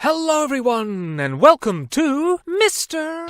Hello everyone, and welcome to Mr.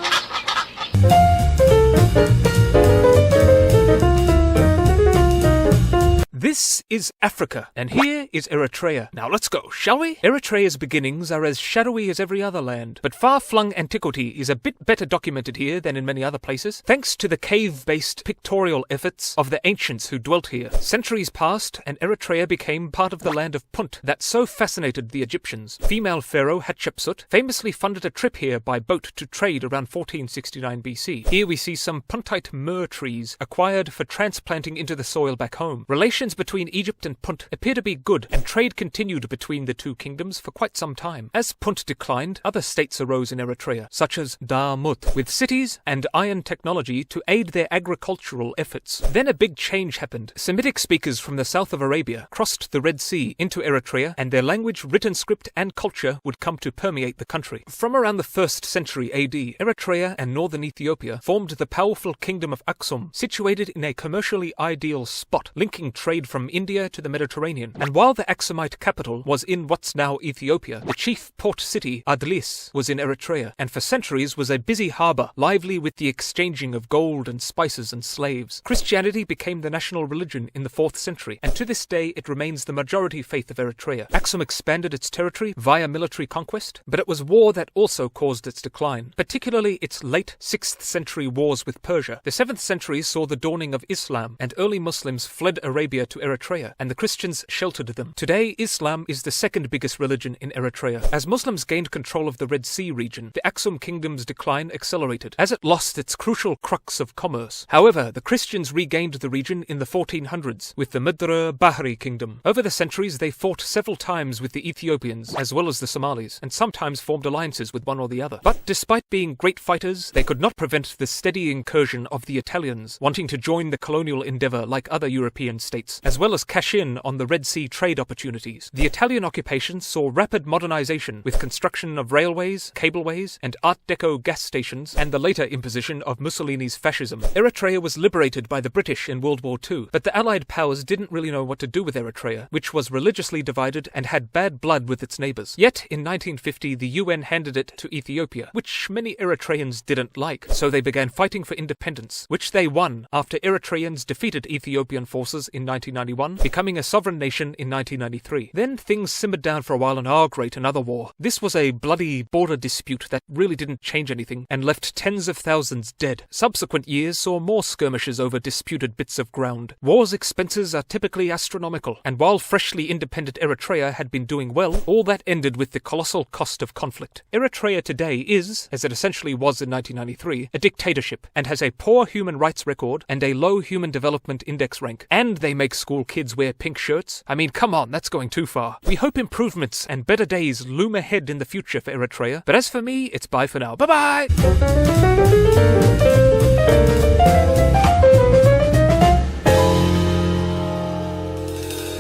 This is Africa, and here is Eritrea. Now let's go, shall we? Eritrea's beginnings are as shadowy as every other land, but far-flung antiquity is a bit better documented here than in many other places, thanks to the cave-based pictorial efforts of the ancients who dwelt here. Centuries passed, and Eritrea became part of the land of Punt that so fascinated the Egyptians. Female pharaoh Hatshepsut famously funded a trip here by boat to trade around 1469 BC. Here we see some Puntite myrrh trees acquired for transplanting into the soil back home. Relations between Egypt and Punt appear to be good, and trade continued between the two kingdoms for quite some time. As Punt declined, other states arose in Eritrea, such as Darmut, with cities and iron technology to aid their agricultural efforts. Then a big change happened. Semitic speakers from the south of Arabia crossed the Red Sea into Eritrea, and their language, written script, and culture would come to permeate the country. From around the 1st century AD, Eritrea and northern Ethiopia formed the powerful kingdom of Aksum, situated in a commercially ideal spot, linking trade from India to the Mediterranean. And while the Aksumite capital was in what's now Ethiopia, the chief port city, Adlis, was in Eritrea, and for centuries was a busy harbour, lively with the exchanging of gold and spices and slaves. Christianity became the national religion in the 4th century, and to this day it remains the majority faith of Eritrea. Aksum expanded its territory via military conquest, but it was war that also caused its decline, particularly its late 6th century wars with Persia. The 7th century saw the dawning of Islam, and early Muslims fled Arabia to Eritrea, and the Christians sheltered them. Today, Islam is the second biggest religion in Eritrea. As Muslims gained control of the Red Sea region, the Aksum kingdom's decline accelerated, as it lost its crucial crux of commerce. However, the Christians regained the region in the 1400s with the Midr Bahri kingdom. Over the centuries, they fought several times with the Ethiopians, as well as the Somalis, and sometimes formed alliances with one or the other. But despite being great fighters, they could not prevent the steady incursion of the Italians, wanting to join the colonial endeavour like other European states, as well as cash in on the Red Sea trade opportunities. The Italian occupation saw rapid modernization with construction of railways, cableways, and Art Deco gas stations, and the later imposition of Mussolini's fascism. Eritrea was liberated by the British in World War II, but the Allied powers didn't really know what to do with Eritrea, which was religiously divided and had bad blood with its neighbours. Yet, in 1950, the UN handed it to Ethiopia, which many Eritreans didn't like, so they began fighting for independence, which they won after Eritreans defeated Ethiopian forces in 1991, becoming a sovereign nation in 1993. Then things simmered down for a while, and great, another war. This was a bloody border dispute that really didn't change anything and left tens of thousands dead. Subsequent years saw more skirmishes over disputed bits of ground. War's expenses are typically astronomical, and while freshly independent Eritrea had been doing well, all that ended with the colossal cost of conflict. Eritrea today is, as it essentially was in 1993, a dictatorship, and has a poor human rights record and a low human development index rank. And they make school kids wear pink shirts? I mean, come on, that's going too far. We hope improvements and better days loom ahead in the future for Eritrea, but as for me, it's bye for now. Bye-bye!